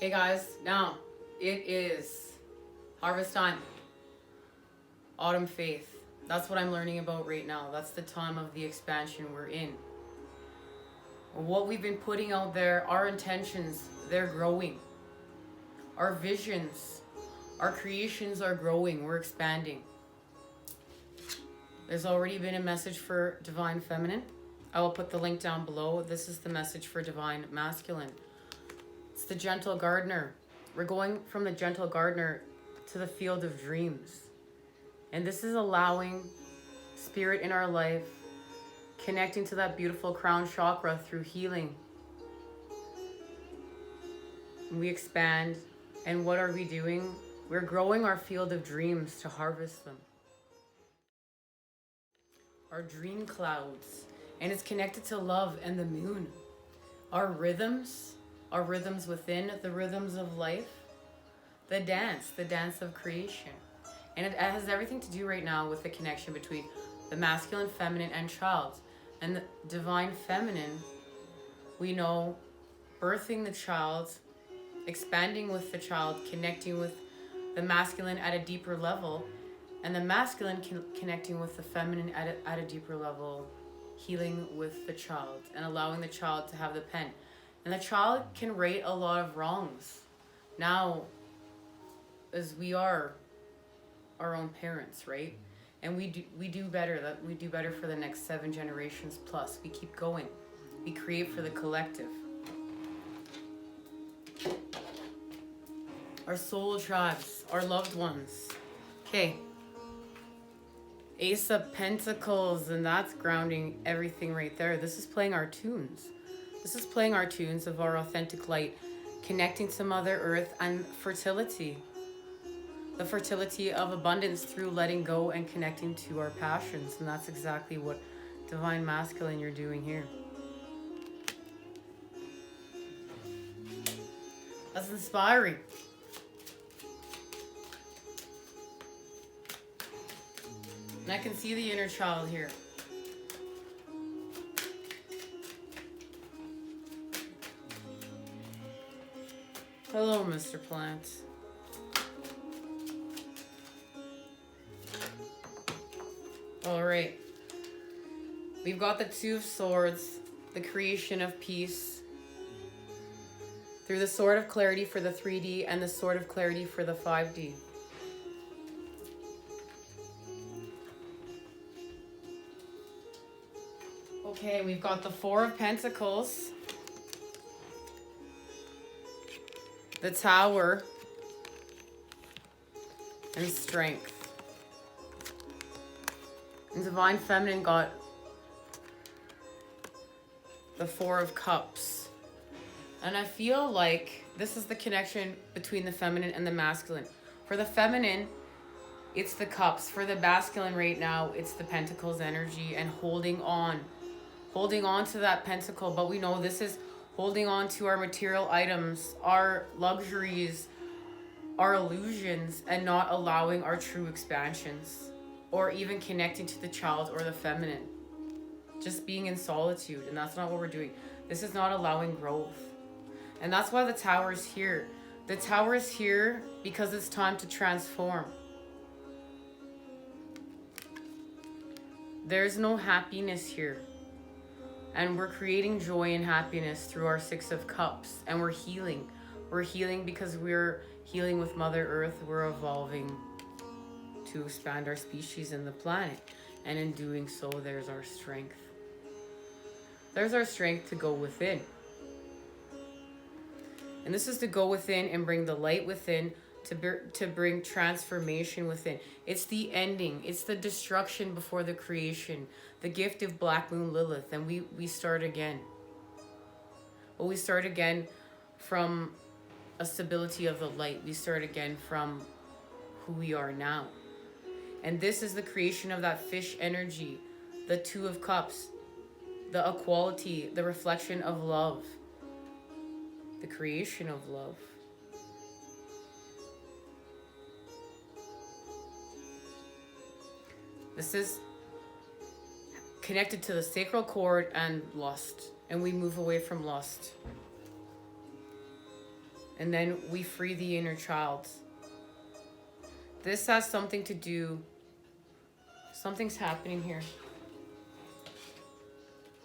Hey guys, now it is harvest time. Autumn faith. That's what I'm learning about right now. That's the time of the expansion we're in. What we've been putting out there, our intentions, they're growing. Our visions, our creations are growing. We're expanding. There's already been a message for Divine Feminine. I will put the link down below. This is the message for Divine Masculine. It's the gentle gardener. We're going from the gentle gardener to the field of dreams. And this is allowing spirit in our life, connecting to that beautiful crown chakra through healing. We expand. And what are we doing? We're growing our field of dreams to harvest them. Our dream clouds. And it's connected to love and the moon. Our rhythms within, the rhythms of life, the dance of creation. And it has everything to do right now with the connection between the masculine, feminine, and child. And the divine feminine, we know, birthing the child, expanding with the child, connecting with the masculine at a deeper level, and the masculine connecting with the feminine at a deeper level, healing with the child and allowing the child to have the pen. And the child can right a lot of wrongs now, as we are our own parents, right? And we do better. We do better for the next 7 generations plus. We keep going. We create for the collective. Our soul tribes, our loved ones. Okay. Ace of Pentacles, and that's grounding everything right there. This is playing our tunes. This is playing our tunes of our authentic light, connecting to Mother Earth and fertility. The fertility of abundance through letting go and connecting to our passions. And that's exactly what Divine Masculine you're doing here. That's inspiring. And I can see the inner child here. Hello, Mr. Plant. All right. We've got the Two of Swords, the creation of peace. Through the Sword of Clarity for the 3D and the Sword of Clarity for the 5D. Okay, we've got the Four of Pentacles. The Tower, and Strength. And Divine Feminine got the Four of Cups. And I feel like this is the connection between the feminine and the masculine. For the feminine, it's the cups. For the masculine right now, it's the pentacles energy and holding on to that pentacle. But we know this is holding on to our material items, our luxuries, our illusions, and not allowing our true expansions, or even connecting to the child or the feminine. Just being in solitude, and that's not what we're doing. This is not allowing growth. And that's why the Tower is here. The Tower is here because it's time to transform. There's no happiness here. And we're creating joy and happiness through our Six of Cups. And we're healing. We're healing because we're healing with Mother Earth. We're evolving to expand our species and the planet. And in doing so, there's our strength. There's our strength to go within. And this is to go within and bring the light within, to bring transformation within. It's the ending. It's the destruction before the creation. The gift of Black Moon Lilith. And we start again. Well, we start again from a stability of the light. We start again from who we are now. And this is the creation of that fish energy. The Two of Cups. The equality. The reflection of love. The creation of love. This is connected to the sacral cord and lust. And we move away from lust. And then we free the inner child. This has something to do, something's happening here.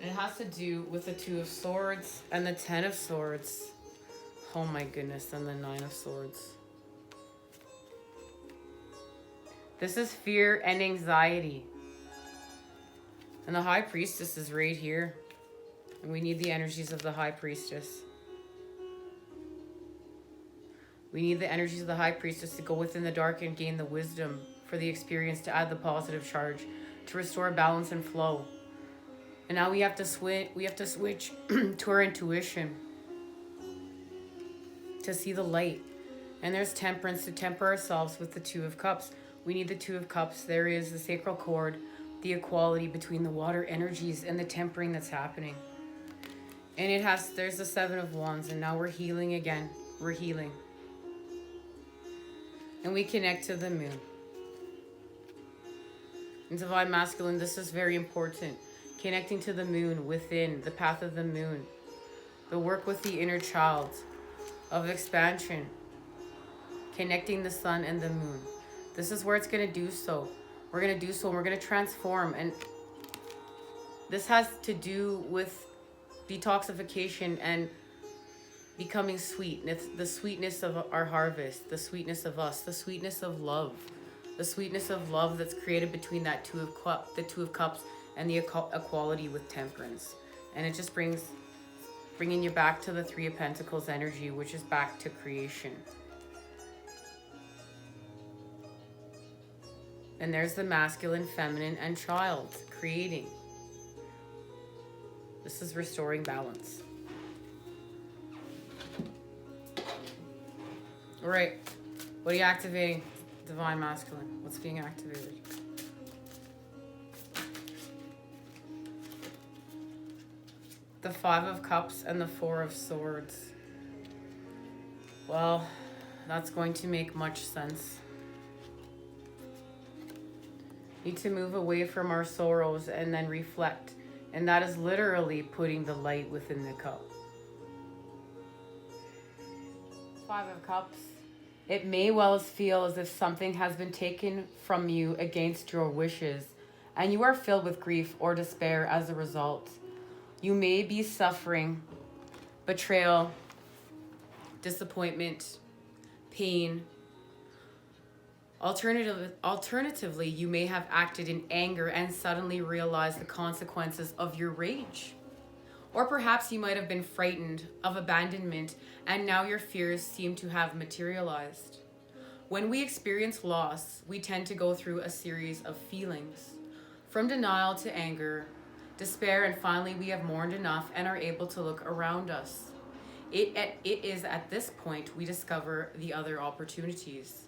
It has to do with the Two of Swords and the Ten of Swords. Oh my goodness, and the Nine of Swords. This is fear and anxiety. And the High Priestess is right here. And we need the energies of the High Priestess. We need the energies of the High Priestess to go within the dark and gain the wisdom for the experience, to add the positive charge, to restore balance and flow. And now we have to switch to our intuition, to see the light. And there's temperance, to temper ourselves with the Two of Cups. We need the Two of Cups. There is the sacral cord, the equality between the water energies and the tempering that's happening. And there's the Seven of Wands, and now we're healing again. We're healing. And we connect to the moon. In Divine Masculine, this is very important. Connecting to the moon within, the path of the moon. The work with the inner child of expansion. Connecting the sun and the moon. This is where it's going to do so. We're going to do so and we're going to transform. And this has to do with detoxification and becoming sweet. And it's the sweetness of our harvest, the sweetness of us, the sweetness of love. The sweetness of love that's created between that the Two of Cups and the equality with temperance. And it just bringing you back to the Three of Pentacles energy, which is back to creation. And there's the masculine, feminine, and child creating. This is restoring balance. All right, what are you activating? Divine Masculine. What's being activated? The Five of Cups and the Four of Swords. Well, that's going to make much sense. Need to move away from our sorrows and then reflect. And that is literally putting the light within the cup. Five of Cups. It may well feel as if something has been taken from you against your wishes, and you are filled with grief or despair as a result. You may be suffering betrayal, disappointment, pain. Alternatively, you may have acted in anger and suddenly realized the consequences of your rage. Or perhaps you might have been frightened of abandonment and now your fears seem to have materialized. When we experience loss, we tend to go through a series of feelings, from denial to anger, despair, and finally we have mourned enough and are able to look around us. It is at this point we discover the other opportunities.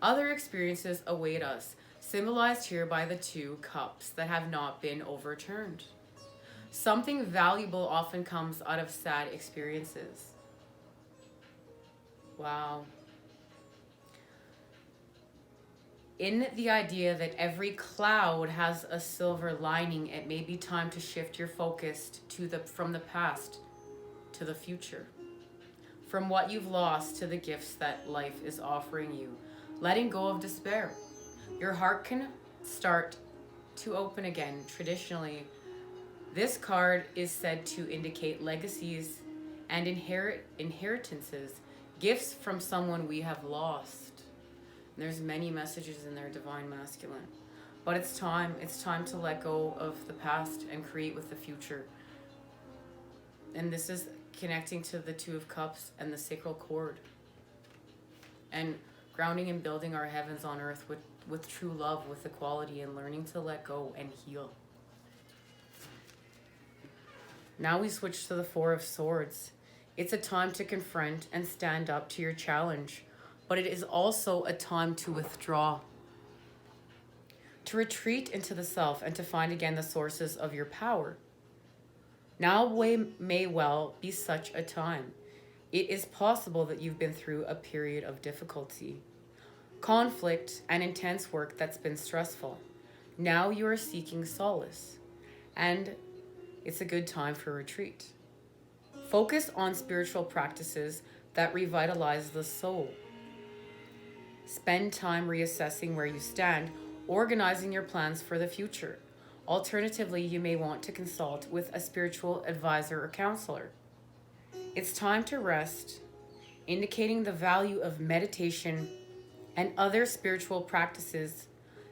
Other experiences await us, symbolized here by the Two Cups that have not been overturned. Something valuable often comes out of sad experiences. Wow. In the idea that every cloud has a silver lining, it may be time to shift your focus from the past to the future. From what you've lost to the gifts that life is offering you. Letting go of despair. Your heart can start to open again. Traditionally, this card is said to indicate legacies and inheritances, gifts from someone we have lost. And there's many messages in there, Divine Masculine. But it's time to let go of the past and create with the future. And this is connecting to the Two of Cups and the sacral cord. And grounding and building our heavens on earth with true love, with equality, and learning to let go and heal. Now we switch to the Four of Swords. It's a time to confront and stand up to your challenge, but it is also a time to withdraw, to retreat into the self and to find again the sources of your power. Now may well be such a time. It is possible that you've been through a period of difficulty, conflict, and intense work that's been stressful. Now you are seeking solace, and it's a good time for retreat. Focus on spiritual practices, that revitalize the soul. Spend time reassessing where you stand, organizing your plans for the future. Alternatively, you may want to consult with a spiritual advisor or counselor. It's time to rest, indicating the value of meditation and other spiritual practices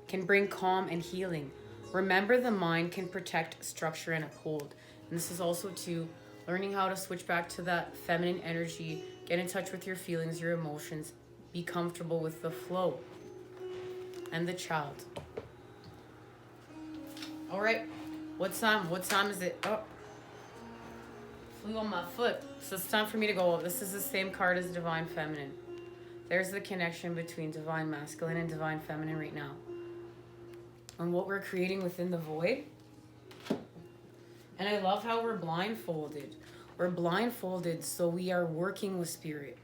can bring calm and healing. Remember, the mind can protect, structure, and uphold. And this is also to learning how to switch back to that feminine energy, get in touch with your feelings, your emotions, be comfortable with the flow and the child. All right, what time is it? Oh, flew on my foot. So it's time for me to go. This is the same card as Divine Feminine. There's the connection between Divine Masculine and Divine Feminine right now, and what we're creating within the void. And I love how we're blindfolded. We're blindfolded, so we are working with spirit.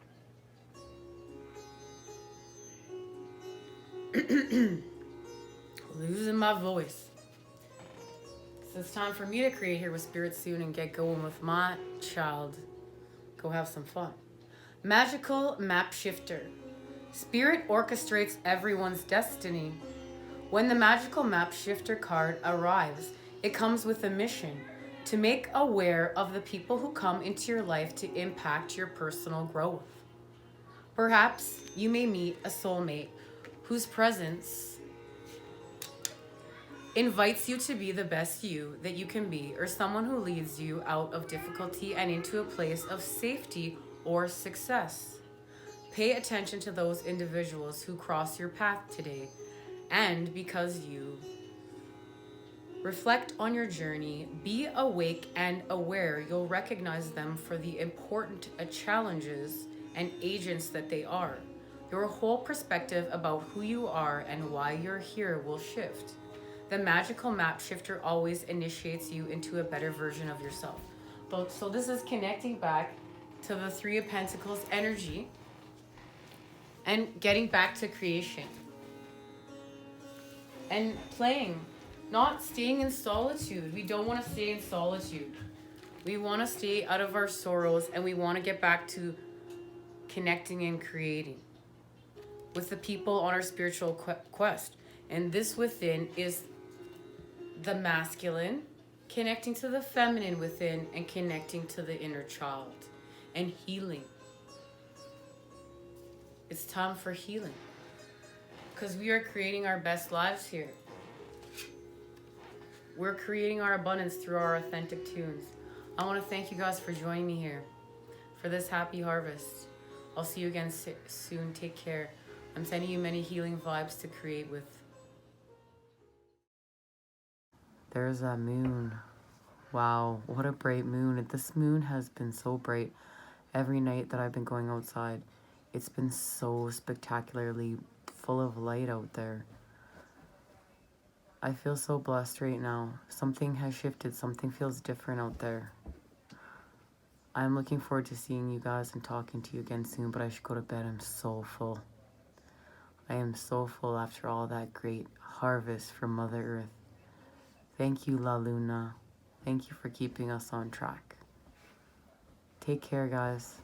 Losing my voice. So it's time for me to create here with spirit soon and get going with my child. Go have some fun. Magical map shifter. Spirit orchestrates everyone's destiny. When the magical map shifter card arrives, it comes with a mission to make aware of the people who come into your life to impact your personal growth. Perhaps you may meet a soulmate whose presence invites you to be the best you that you can be, or someone who leads you out of difficulty and into a place of safety or success. Pay attention to those individuals who cross your path today, and because you reflect on your journey, be awake and aware, you'll recognize them for the important challenges and agents that they are. Your whole perspective about who you are and why you're here will shift. The magical map shifter always initiates you into a better version of yourself. So this is connecting back to the Three of Pentacles energy and getting back to creation. And playing, not staying in solitude. We don't want to stay in solitude. We want to stay out of our sorrows, and we want to get back to connecting and creating with the people on our spiritual quest. And this within is the masculine connecting to the feminine within and connecting to the inner child and healing. It's time for healing because we are creating our best lives here. We're creating our abundance through our authentic tunes. I want to thank you guys for joining me here for this happy harvest. I'll see you again soon. Take care. I'm sending you many healing vibes to create with. There's that moon. Wow, what a bright moon. This moon has been so bright every night that I've been going outside. It's been so spectacularly full of light out there. I feel so blessed right now. Something has shifted. Something feels different out there. I'm looking forward to seeing you guys and talking to you again soon, but I should go to bed. I'm so full. I am so full after all that great harvest from Mother Earth. Thank you, La Luna. Thank you for keeping us on track. Take care, guys.